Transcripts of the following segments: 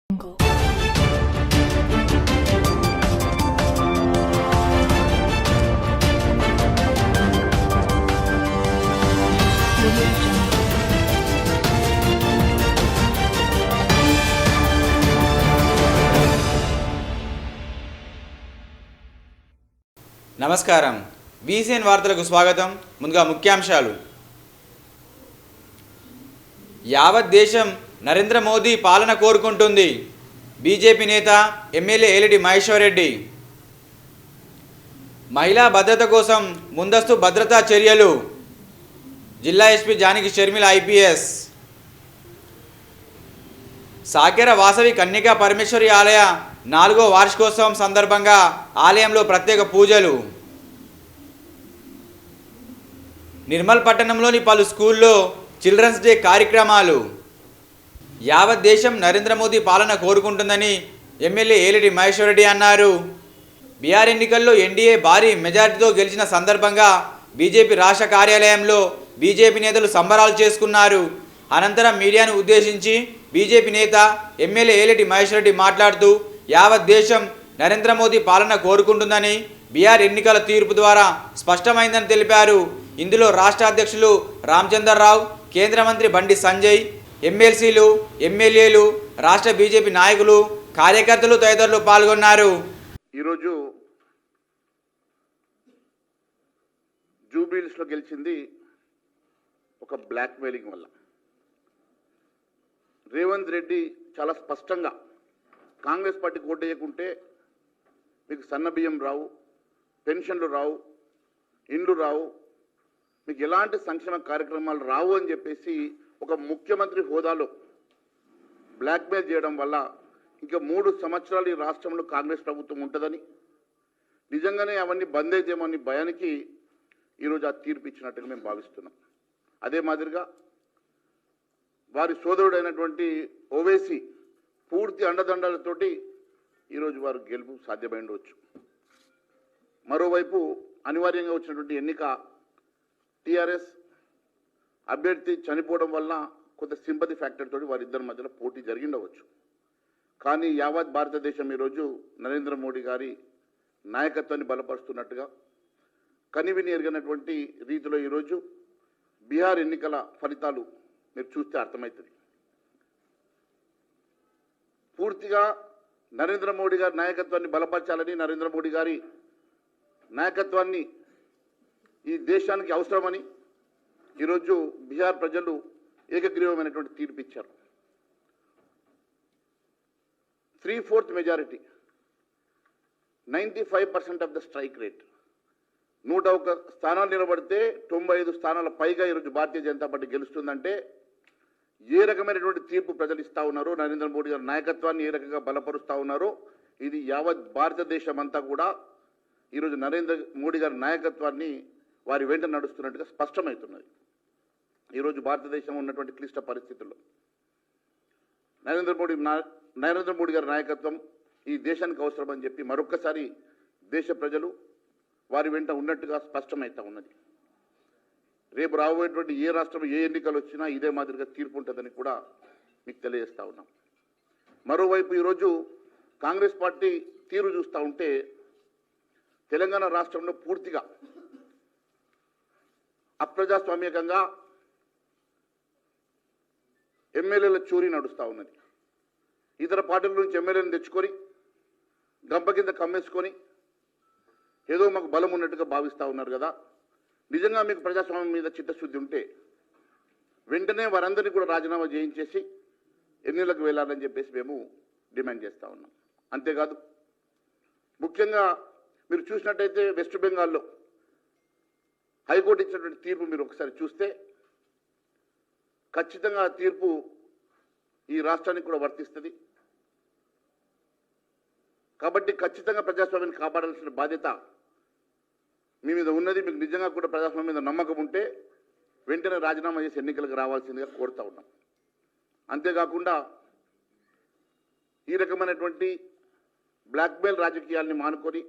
నమస్కారం. వీసీఎన్ వార్తలకు స్వాగతం. ముందుగా ముఖ్యాంశాలు. యావత్ దేశం నరేంద్ర మోదీ పాలన కోరుకుంటుంది. బీజేపీ నేత ఎమ్మెల్యే ఏలిటి మహేశ్వర్ రెడ్డి. మహిళా భద్రత కోసం ముందస్తు భద్రతా చర్యలు. జిల్లా ఎస్పీ జానకి షర్మిల ఐపీఎస్. సాకెర వాసవి కన్యకా పరమేశ్వరి ఆలయ 4వ వార్షికోత్సవం సందర్భంగా ఆలయంలో ప్రత్యేక పూజలు. నిర్మల్ పట్టణంలోని పలు స్కూల్లో చిల్డ్రన్స్ డే కార్యక్రమాలు. యావత్ దేశం నరేంద్ర మోదీ పాలన కోరుకుంటుందని ఎమ్మెల్యే ఏలిటి మహేశ్వర్ రెడ్డి అన్నారు. బీహార్ ఎన్నికల్లో ఎన్డీఏ భారీ మెజార్టీతో గెలిచిన సందర్భంగా బీజేపీ రాష్ట్ర కార్యాలయంలో బీజేపీ నేతలు సంబరాలు చేసుకున్నారు. అనంతరం మీడియాను ఉద్దేశించి బీజేపీ నేత ఎమ్మెల్యే ఏలిటి మహేశ్వర్ రెడ్డి మాట్లాడుతూ యావత్ దేశం నరేంద్ర మోదీ పాలన కోరుకుంటుందని బీహార్ ఎన్నికల తీర్పు ద్వారా స్పష్టమైందని తెలిపారు. ఇందులో రాష్ట్ర అధ్యక్షులు రామచంద్రరావు, కేంద్ర మంత్రి బండి సంజయ్, ఎమ్మెల్సీలు, ఎమ్మెల్యేలు, రాష్ట్ర బీజేపీ నాయకులు, కార్యకర్తలు తదితరులు పాల్గొన్నారు. ఈరోజు జూబ్లీహిల్స్లో గెలిచింది ఒక బ్లాక్ మెయిలింగ్ వల్ల. రేవంత్ రెడ్డి చాలా స్పష్టంగా కాంగ్రెస్ పార్టీకి ఓటు వేయకుంటే మీకు సన్న బియ్యం రావు, పెన్షన్లు రావు, ఇండ్లు రావు, మీకు ఎలాంటి సంక్షేమ కార్యక్రమాలు రావు అని చెప్పేసి ఒక ముఖ్యమంత్రి హోదాలో బ్లాక్మెయిల్ చేయడం వల్ల ఇంకా 3 సంవత్సరాలు ఈ రాష్ట్రంలో కాంగ్రెస్ ప్రభుత్వం ఉంటుందని, నిజంగానే అవన్నీ బంద్ అయితేమని భయానికి ఈరోజు ఆ తీర్పు ఇచ్చినట్టుగా మేము భావిస్తున్నాం. అదే మాదిరిగా వారి సోదరుడైనటువంటి ఓవైసీ పూర్తి అండదండలతోటి ఈరోజు వారు గెలుపు సాధ్యమైండవచ్చు. మరోవైపు అనివార్యంగా వచ్చినటువంటి ఎన్నిక టీఆర్ఎస్ అభ్యర్థి చనిపోవడం వల్ల కొంత సింపతి ఫ్యాక్టర్ తోటి వారిద్దరి మధ్యలో పోటీ జరిగిండవచ్చు. కానీ యావత్ భారతదేశం ఈరోజు నరేంద్ర మోడీ గారి నాయకత్వాన్ని బలపరుస్తున్నట్టుగా కనివిని ఎరిగినటువంటి రీతిలో ఈరోజు బీహార్ ఎన్నికల ఫలితాలు మీరు చూస్తే అర్థమవుతుంది. పూర్తిగా నరేంద్ర మోడీ గారి నాయకత్వాన్ని బలపరచాలని, నరేంద్ర మోడీ గారి నాయకత్వాన్ని ఈ దేశానికి అవసరమని ఈరోజు బీహార్ ప్రజలు ఏకగ్రీవమైనటువంటి తీర్పు ఇచ్చారు. 3/4 majority, 95% of the strike rate. 101 స్థానాలు నిలబడితే 95 స్థానాల పైగా ఈరోజు భారతీయ జనతా పార్టీ గెలుస్తుందంటే ఏ రకమైనటువంటి తీర్పు ప్రజలు ఇస్తూ ఉన్నారో, నరేంద్ర మోడీ గారి నాయకత్వాన్ని ఏ రకంగా బలపరుస్తూ ఉన్నారో, ఇది యావత్ భారతదేశం అంతా కూడా ఈరోజు నరేంద్ర మోడీ గారి నాయకత్వాన్ని వారి వెంట నడుస్తున్నట్టుగా స్పష్టమవుతున్నది. ఈరోజు భారతదేశం ఉన్నటువంటి క్లిష్ట పరిస్థితుల్లో నరేంద్ర మోడీ గారి నాయకత్వం ఈ దేశానికి అవసరమని చెప్పి మరొక్కసారి దేశ ప్రజలు వారి వెంట ఉన్నట్టుగా స్పష్టమవుతూ ఉన్నది. రేపు రాబోయేటువంటి ఏ రాష్ట్రం ఏ ఎన్నికలు వచ్చినా ఇదే మాదిరిగా తీర్పు ఉంటుందని కూడా మీకు తెలియజేస్తూ ఉన్నాం. మరోవైపు ఈరోజు కాంగ్రెస్ పార్టీ తీరు చూస్తూ ఉంటే తెలంగాణ రాష్ట్రంలో పూర్తిగా అప్రజాస్వామ్యకంగా ఎమ్మెల్యేల చోరీ నడుస్తూ ఉన్నది. ఇతర పార్టీల నుంచి ఎమ్మెల్యేలను తెచ్చుకొని గంప కింద కమ్మేసుకొని ఏదో మాకు బలం ఉన్నట్టుగా భావిస్తూ ఉన్నారు కదా. నిజంగా మీకు ప్రజాస్వామ్యం మీద చిత్తశుద్ధి ఉంటే వెంటనే వారందరినీ కూడా రాజీనామా చేయించేసి ఎన్నికలకు వెళ్ళాలని చెప్పేసి మేము డిమాండ్ చేస్తూ ఉన్నాం. అంతేకాదు, ముఖ్యంగా మీరు చూసినట్టయితే వెస్ట్ బెంగాల్లో హైకోర్టు ఇచ్చినటువంటి తీర్పు మీరు ఒకసారి చూస్తే ఖచ్చితంగా ఆ తీర్పు ఈ రాష్ట్రానికి కూడా వర్తిస్తుంది. కాబట్టి ఖచ్చితంగా ప్రజాస్వామ్యాన్ని కాపాడాల్సిన బాధ్యత మీ మీద ఉన్నది. మీకు నిజంగా కూడా ప్రజాస్వామ్యం మీద నమ్మకం ఉంటే వెంటనే రాజీనామా చేసి ఎన్నికలకు రావాల్సిందిగా కోరుతూ ఉన్నాం. అంతేకాకుండా ఈ రకమైనటువంటి బ్లాక్మెయిల్ రాజకీయాల్ని మానుకొని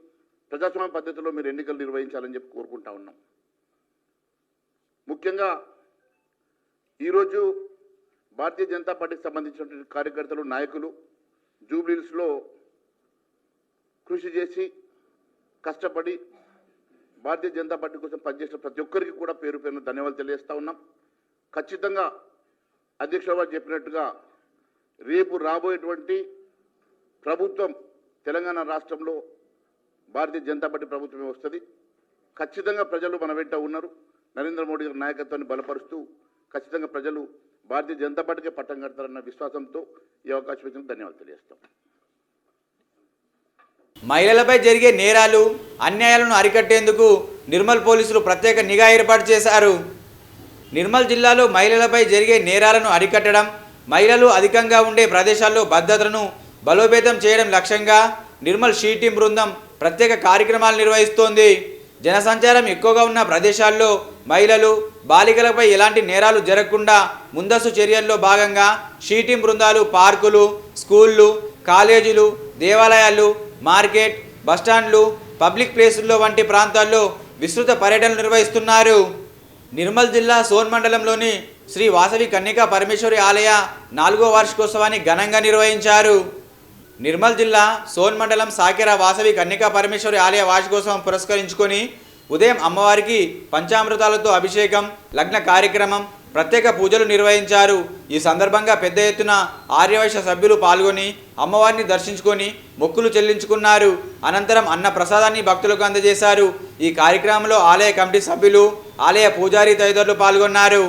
ప్రజాస్వామ్య పద్ధతిలో మీరు ఎన్నికలు నిర్వహించాలని చెప్పి కోరుకుంటా ఉన్నాం. ముఖ్యంగా ఈరోజు భారతీయ జనతా పార్టీకి సంబంధించినటువంటి కార్యకర్తలు, నాయకులు జూబ్లీహిల్స్లో కృషి చేసి కష్టపడి భారతీయ జనతా పార్టీ కోసం పనిచేసిన ప్రతి ఒక్కరికి కూడా పేరు పేరున ధన్యవాదాలు తెలియజేస్తా ఉన్నాం. ఖచ్చితంగా అధ్యక్షుల వారు చెప్పినట్టుగా రేపు రాబోయేటువంటి ప్రభుత్వం తెలంగాణ రాష్ట్రంలో భారతీయ జనతా పార్టీ ప్రభుత్వమే వస్తుంది. ఖచ్చితంగా ప్రజలు మన వెంట ఉన్నారు. నరేంద్ర మోడీ గారి నాయకత్వాన్ని బలపరుస్తూ ఖచ్చితంగా ప్రజలు భారతీయ జనతా పార్టీకే పట్టం కడతారన్న విశ్వాసంతో ఈ అవకాశం ఇచ్చిన ధన్యవాదాలు తెలియజేస్తాం. మహిళలపై జరిగే నేరాలు అన్యాయాలను అరికట్టేందుకు నిర్మల్ పోలీసులు ప్రత్యేక నిఘా ఏర్పాటు చేశారు. నిర్మల్ జిల్లాలో మహిళలపై జరిగే నేరాలను అరికట్టడం, మహిళలు అధికంగా ఉండే ప్రదేశాల్లో భద్రతను బలోపేతం చేయడం లక్ష్యంగా నిర్మల్ షీ టీం బృందం ప్రత్యేక కార్యక్రమాలు నిర్వహిస్తోంది. జనసంచారం ఎక్కువగా ఉన్న ప్రదేశాల్లో మహిళలు, బాలికలపై ఎలాంటి నేరాలు జరగకుండా ముందస్తు చర్యల్లో భాగంగా షీ టీం బృందాలు పార్కులు, స్కూళ్ళు, కాలేజీలు, దేవాలయాలు, మార్కెట్, బస్టాండ్లు, పబ్లిక్ ప్లేసుల్లో వంటి ప్రాంతాల్లో విస్తృత పర్యటనలు నిర్వహిస్తున్నారు. నిర్మల్ జిల్లా సోన్ మండలంలోని శ్రీ వాసవి కన్యకా పరమేశ్వరి ఆలయ 4వ వార్షికోత్సవాన్ని ఘనంగా నిర్వహించారు. నిర్మల్ జిల్లా సోన్ మండలం సాకెర వాసవి కన్యకా పరమేశ్వరి ఆలయ వార్షికోత్సవం పురస్కరించుకొని ఉదయం అమ్మవారికి పంచామృతాలతో అభిషేకం, లగ్న కార్యక్రమం, ప్రత్యేక పూజలు నిర్వహించారు. ఈ సందర్భంగా పెద్ద ఎత్తున ఆర్యవైశ్య సభ్యులు పాల్గొని అమ్మవారిని దర్శించుకొని మొక్కులు చెల్లించుకున్నారు. అనంతరం అన్న ప్రసాదాన్ని భక్తులకు అందజేశారు. ఈ కార్యక్రమంలో ఆలయ కమిటీ సభ్యులు, ఆలయ పూజారి తదితరులు పాల్గొన్నారు.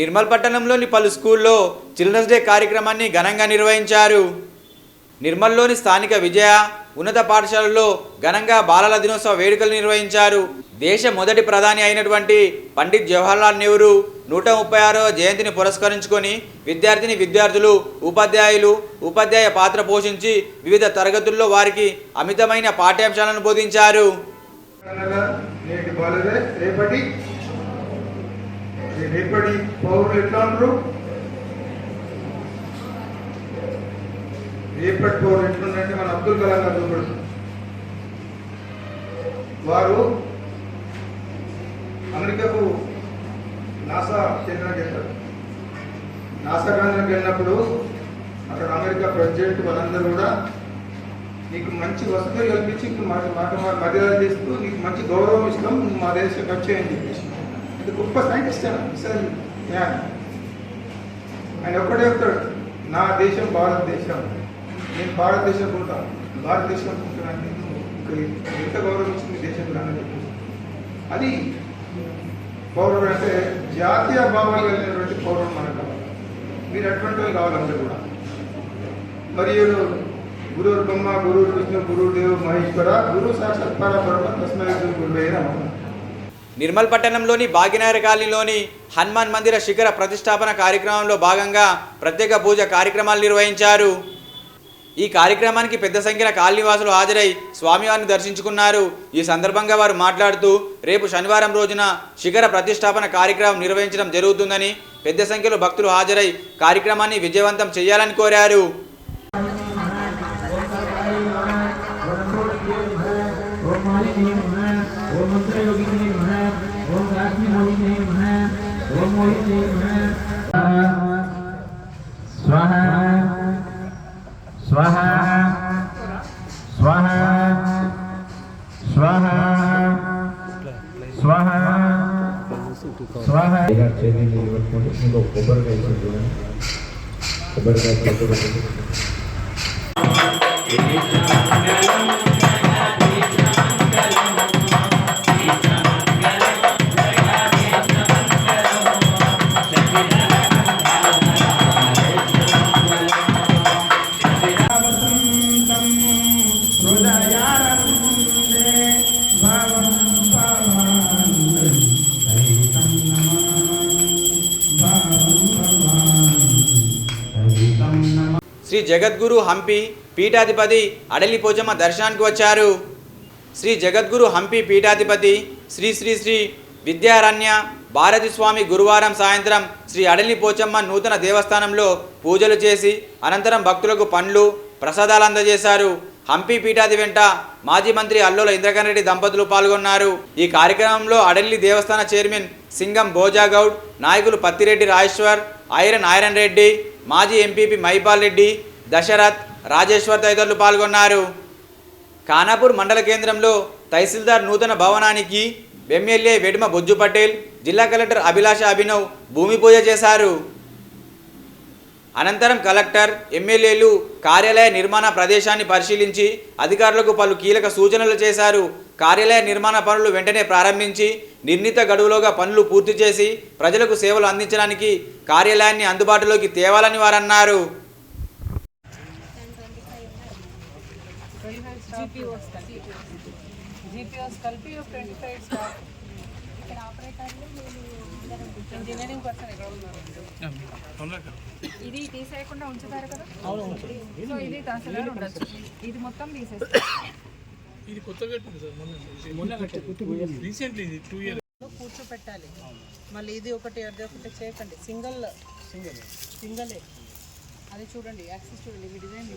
నిర్మల్ పట్టణంలోని పలు స్కూల్లో చిల్డ్రన్స్ డే కార్యక్రమాన్ని ఘనంగా నిర్వహించారు. నిర్మల్లోని స్థానిక విజయ ఉన్నత పాఠశాలలో ఘనంగా బాలల దినోత్సవ వేడుకలు నిర్వహించారు. దేశ మొదటి ప్రధాని అయినటువంటి పండిత్ జవహర్లాల్ నెహ్రూ 136వ జయంతిని పురస్కరించుకొని విద్యార్థులు, ఉపాధ్యాయులు, ఉపాధ్యాయ పాత్ర పోషించి వివిధ తరగతుల్లో వారికి అమితమైన పాఠ్యాంశాలను బోధించారు. రేపటి పౌరులు ఎట్లా ఉంటారు, రేపటి పౌరులు ఎట్లుందంటే మన అబ్దుల్ కలాం గారు చూపడుతుంది. వారు అమెరికాకు నాసా కేంద్రానికి వెళ్తారు. నాసా కేంద్రానికి వెళ్ళినప్పుడు అక్కడ అమెరికా ప్రెసిడెంట్ వాళ్ళందరూ కూడా నీకు మంచి వసతులు కల్పించి మర్యాద చేస్తూ నీకు మంచి గౌరవం ఇస్తాం, మా దేశం వచ్చేయని చెప్పేసి. ఇది గొప్ప సైంటిస్ట్ ఆయన ఒక్కడే చెప్తాడు, నా దేశం భారతదేశం, నేను భారతదేశం ఉంటాను, భారతదేశం అనుకుంటున్నాను, ఎంత గౌరవం ఇచ్చింది దేశం అని చెప్పేసి. అది పౌరుడు అంటే జాతీయ భావాలు కలిగినటువంటి పౌరుడు మనకు కావాలి. మీరు అటువంటి వాళ్ళు కావాలి అందరూ కూడా. మరియు గురువు బ్రహ్మ, గురువు విష్ణు, గురుదేవ్ మహేశ్వర, గురు సాక్షాత్ పరబ్రహ్మ తస్మై గురువే నమః. నిర్మల్ పట్టణంలోని భాగ్యనగర్ కాలనీలోని హనుమాన్ మందిర శిఖర ప్రతిష్టాపన కార్యక్రమంలో భాగంగా ప్రత్యేక పూజ కార్యక్రమాలు నిర్వహించారు. ఈ కార్యక్రమానికి పెద్ద సంఖ్యలో కాలనీవాసులు హాజరై స్వామివారిని దర్శించుకున్నారు. ఈ సందర్భంగా వారు మాట్లాడుతూ రేపు శనివారం రోజున శిఖర ప్రతిష్టాపన కార్యక్రమం నిర్వహించడం జరుగుతుందని, పెద్ద సంఖ్యలో భక్తులు హాజరై కార్యక్రమాన్ని విజయవంతం చేయాలని కోరారు. स्वाहा स्वाहा स्वाहा स्वाहा स्वाहा चेरी पట్టుకొని కొబ్బరికాయ చూడండి కొబ్బరికాయ శ్రీ జగద్గురు హంపి పీఠాధిపతి అడలి పోచమ్మ దర్శనానికి వచ్చారు. శ్రీ జగద్గురు హంపి పీఠాధిపతి శ్రీ శ్రీ శ్రీ విద్యారణ్య భారతి స్వామి గురువారం సాయంత్రం శ్రీ అడలి పోచమ్మ నూతన దేవస్థానంలో పూజలు చేసి అనంతరం భక్తులకు పండ్లు ప్రసాదాలు అందజేశారు. హంపి పీఠాది వెంట మాజీ మంత్రి అల్లోల ఇంద్రకరణ్ రెడ్డి దంపతులు పాల్గొన్నారు. ఈ కార్యక్రమంలో అడలి దేవస్థాన చైర్మన్ సింగం భోజాగౌడ్, నాయకులు పత్తిరెడ్డి రాజేశ్వర్, ఐరన్ రెడ్డి, మాజీ ఎంపీపీ మైపాల్ రెడ్డి, దశరథ్, రాజేశ్వర్ తదితరులు పాల్గొన్నారు. ఖానాపూర్ మండల కేంద్రంలో తహసీల్దార్ నూతన భవనానికి ఎమ్మెల్యే వెడుమ బొజ్జు పటేల్, జిల్లా కలెక్టర్ అభిలాష అభినవ్ భూమి పూజ చేశారు. అనంతరం కలెక్టర్, ఎమ్మెల్యేలు కార్యాలయ నిర్మాణ ప్రదేశాన్ని పరిశీలించి అధికారులకు పలు కీలక సూచనలు చేశారు. కార్యాలయ నిర్మాణ పనులు వెంటనే ప్రారంభించి నిర్ణీత గడువులోగా పనులు పూర్తి చేసి ప్రజలకు సేవలు అందించడానికి కార్యాలయాన్ని అందుబాటులోకి తేవాలని వారన్నారు. ఇది తీసేయకుండా ఉంచుతారు కదా, సో ఇది తహసీల్దార్ ఉండొచ్చు, ఇది మొత్తం తీసేస్తారు. ఇది కొత్తగా కట్టింది సార్, మొన్న రీసెంట్లీ 2 years కూర్చోపెట్టాలి. మళ్ళీ ఇది ఒకటి అది ఒకటి చేయకండి, సింగలే అది చూడండి, యాక్సెస్ చూడండి, మీ డిజైన్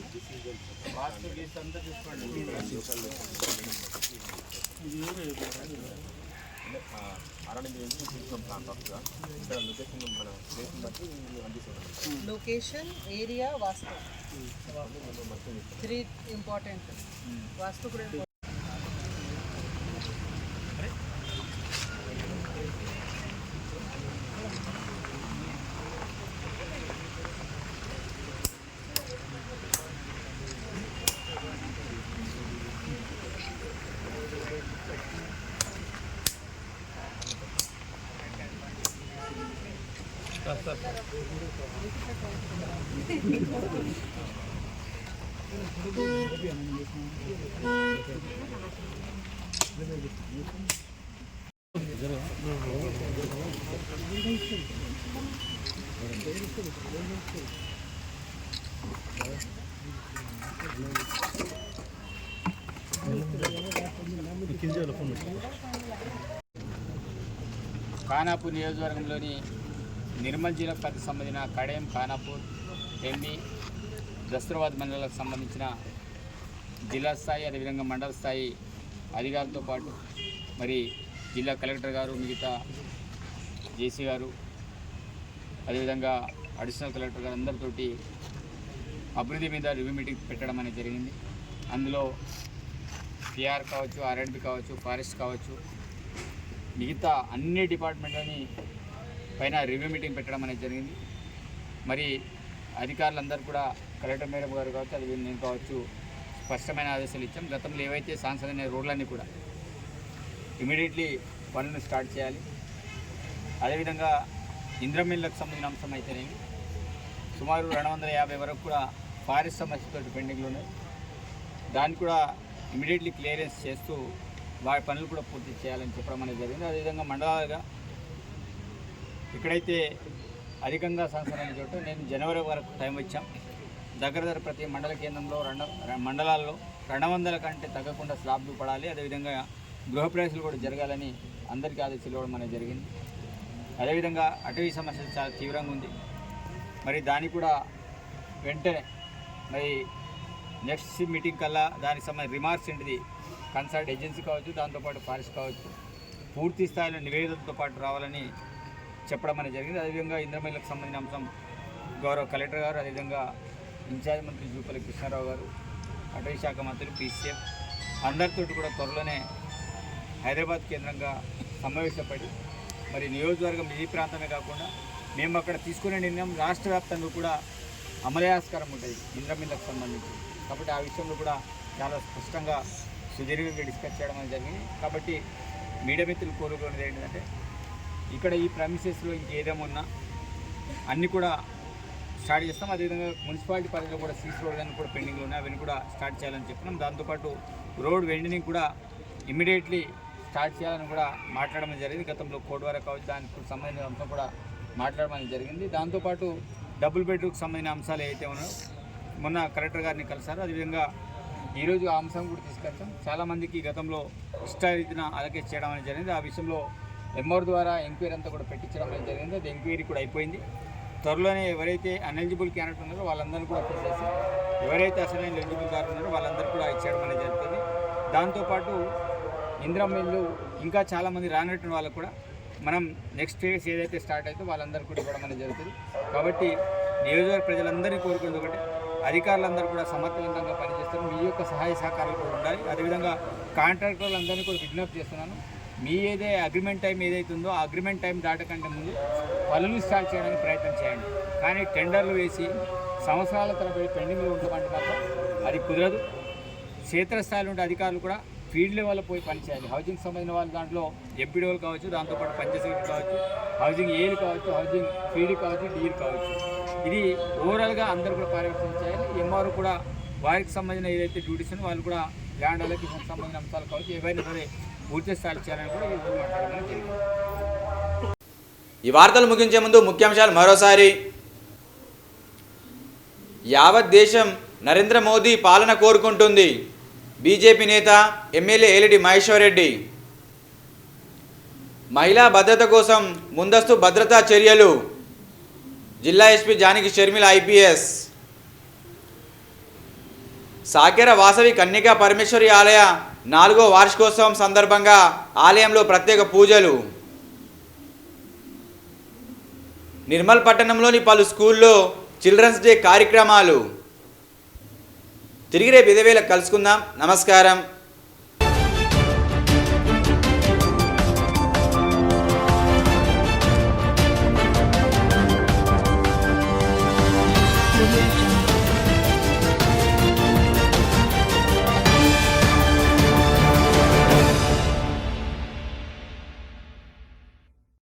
లొకేషన్, ఏరియా, వాస్తు 3 ఇంపార్టెంట్. వాస్తు కూడా ఖానాపూర్ నియోజకవర్గంలోని నిర్మల్ జిల్లా పరిధికి సంబంధించిన కడెం, ఖానాపూర్, టెంబి, దస్తరాబాద్ మండలాలకు సంబంధించిన జిల్లా స్థాయి అదేవిధంగా మండల స్థాయి అధికారులతో పాటు మరి జిల్లా కలెక్టర్ గారు, మిగతా జేసీ గారు, అదేవిధంగా అడిషనల్ కలెక్టర్ గారు అందరితోటి అభివృద్ధి మీద రివ్యూ మీటింగ్ పెట్టడం అనేది జరిగింది. అందులో పిఆర్ కావచ్చు, ఆర్ఎండ్బి కావచ్చు, ఫారెస్ట్ కావచ్చు, మిగతా అన్ని డిపార్ట్మెంట్లని పైన రివ్యూ మీటింగ్ పెట్టడం అనేది జరిగింది. మరి అధికారులందరూ కూడా కలెక్టర్ మేడం గారు కావచ్చు, అది నేను కావచ్చు స్పష్టమైన ఆదేశాలు ఇచ్చాం. గతంలో ఏవైతే శాంక్షన్ అయిన రోడ్లన్నీ కూడా ఇమీడియట్లీ పనులను స్టార్ట్ చేయాలి. అదేవిధంగా ఇంద్రమిల్లకు సంబంధించిన అంశం అయితేనేమి సుమారు 250 వరకు కూడా ఫారెస్ట్ సమస్యతో పెండింగ్లు ఉన్నాయి. దాన్ని కూడా ఇమీడియట్లీ క్లియరెన్స్ చేస్తూ వాటి పనులు కూడా పూర్తి చేయాలని చెప్పడం అనేది జరిగింది. అదేవిధంగా మండలాలుగా ఎక్కడైతే అధికంగా శాంక్షన్ అయిన చోట నేను జనవరి వరకు టైం ఇచ్చాం. దగ్గర ప్రతి మండల కేంద్రంలో మండలాల్లో 200 కంటే తగ్గకుండా స్లాబ్లు పడాలి. అదేవిధంగా గృహప్రవేశాలు కూడా జరగాలని అందరికీ ఆదేశాలు ఇవ్వడం అనేది జరిగింది. అదేవిధంగా అటవీ సమస్య చాలా తీవ్రంగా ఉంది. మరి దానికి కూడా వెంటనే మరి నెక్స్ట్ మీటింగ్ కల్లా దానికి సంబంధించిన రిమార్క్స్ ఏంటిది కన్సల్ట్ ఏజెన్సీ కావచ్చు, దాంతోపాటు ఫారెస్ట్ కావచ్చు, పూర్తి స్థాయిలో నివేదికలతో పాటు రావాలని చెప్పడం అనేది జరిగింది. అదేవిధంగా ఇంద్రమేలకు సంబంధించిన అంశం గౌరవ కలెక్టర్ గారు, అదేవిధంగా ఇన్ఛార్జ్ మంత్రి జూపల్లి కృష్ణారావు గారు, అటవీ శాఖ మంత్రి PCM అందరితో కూడా త్వరలోనే హైదరాబాద్ కేంద్రంగా సమావేశపడి మరి నియోజకవర్గం ఈ ప్రాంతమే కాకుండా మేము అక్కడ తీసుకునే నిర్ణయం రాష్ట్ర వ్యాప్తంగా కూడా అమలయాస్కారం ఉంటుంది ఇంద్రమిల్లకు సంబంధించి. కాబట్టి ఆ విషయంలో కూడా చాలా స్పష్టంగా సుదీర్ఘంగా డిస్కస్ చేయడం అనేది జరిగింది. కాబట్టి మీడియా మిత్రులు కోరుకునేది ఏంటంటే ఇక్కడ ఈ ప్రమిసెస్లో ఇంకేదేమన్నా అన్నీ కూడా స్టార్ట్ చేస్తాం. అదేవిధంగా మున్సిపాలిటీ పరిధిలో కూడా సీసీ రోడ్ అని కూడా పెండింగ్లో ఉన్నాయి, అవన్నీ కూడా స్టార్ట్ చేయాలని చెప్పినాం. దాంతోపాటు రోడ్ వెండనింగ్ కూడా ఇమ్మీడియట్లీ స్టార్ట్ చేయాలని కూడా మాట్లాడడం జరిగింది. గతంలో కోడ్ వరకు కావచ్చు దానికి సంబంధించిన అంశం కూడా మాట్లాడడం జరిగింది. దాంతోపాటు డబుల్ బెడ్రూమ్కి సంబంధించిన అంశాలు ఏవైతే ఉన్నాయో మొన్న కలెక్టర్ గారిని కలిసారు. అదేవిధంగా ఈరోజు ఆ అంశం కూడా తీసుకొచ్చాం. చాలామందికి గతంలో ఇష్టారీతిన అలకేట్ చేయడం అనేది జరిగింది. ఆ విషయంలో ఎంఆర్ ద్వారా ఎంక్వైరీ అంతా కూడా పెట్టించడం అనేది జరిగింది. అది ఎంక్వైరీ కూడా అయిపోయింది. త్వరలోనే ఎవరైతే అన్ఎలిజిబుల్ క్యాండిడేట్ ఉన్నారో వాళ్ళందరూ కూడా తీసేసి ఎవరైతే అసలైన ఎలిజిబుల్ గారు ఉన్నారో వాళ్ళందరూ కూడా ఇచ్చేయడం అనేది జరుగుతుంది. దాంతోపాటు ఇంద్రమిల్లు ఇంకా చాలామంది రానట్టు వాళ్ళకు కూడా మనం నెక్స్ట్ ఫేజ్ ఏదైతే స్టార్ట్ అయితే వాళ్ళందరూ కూడా ఇవ్వడం అనేది జరుగుతుంది. కాబట్టి నియోజకవర్గ ప్రజలందరినీ కోరుకునేది ఒకటి, అధికారులందరూ కూడా సమర్థవంతంగా పనిచేస్తారు. మీ యొక్క సహాయ సహకారాలు కూడా ఉండాలి. అదేవిధంగా కాంట్రాక్టర్లందరినీ కూడా విజ్ఞప్తి చేస్తున్నాను, మీ అగ్రిమెంట్ టైం ఏదైతే ఉందో ఆ అగ్రిమెంట్ టైం దాటకంటే ముందు పనులు స్టార్ట్ చేయడానికి ప్రయత్నం చేయండి. కానీ టెండర్లు వేసి సంవత్సరాల తరబడి పెండింగ్లో ఉండమంటే మాత్రం అది కుదరదు. క్షేత్రస్థాయిలో ఉండే అధికారులు కూడా ఫీల్డ్ లెవెల్లో పోయి పనిచేయాలి. హౌసింగ్ సంబంధించిన వాళ్ళు దాంట్లో ఎంపీడీఓలు కావచ్చు, దాంతోపాటు పంచాయతీ కావచ్చు, హౌసింగ్ ఏలు కావచ్చు, హౌసింగ్ ఫీల్డ్ కావచ్చు, డీలు కావచ్చు. ఇది ఓవరాల్గా అందరూ కూడా పర్యవేక్షణ చేయాలి. ఎంఆర్ కూడా వారికి సంబంధించిన ఏదైతే డ్యూటీస్ ఉన్నాయో వాళ్ళు కూడా ల్యాండ్ అలొకేషన్ సంబంధించిన అంశాలు కావచ్చు ఏవైనా సరే పూర్తి స్థాయి చేయాలని కూడా ఈ రోజు మాట్లాడడం జరిగింది. ఈ వార్తలు ముగించే ముందు ముఖ్యాంశాలు మరోసారి. యావత్ దేశం నరేంద్ర మోదీ పాలన కోరుకుంటుంది. బీజేపీ నేత ఎమ్మెల్యే ఏలిటి మహేశ్వర్ రెడ్డి. మహిళా భద్రత కోసం ముందస్తు భద్రతా చర్యలు. జిల్లా ఎస్పీ జానకి షర్మిల IPS. సాకెర వాసవి కన్యకా పరమేశ్వరి ఆలయ 4వ వార్షికోత్సవం సందర్భంగా ఆలయంలో ప్రత్యేక పూజలు. నిర్మల్ పట్టణంలోని పలు స్కూల్లో చిల్డ్రన్స్ డే కార్యక్రమాలు. తిరిగి రేపు ఇదే వేళ కలుసుకుందాం. నమస్కారం.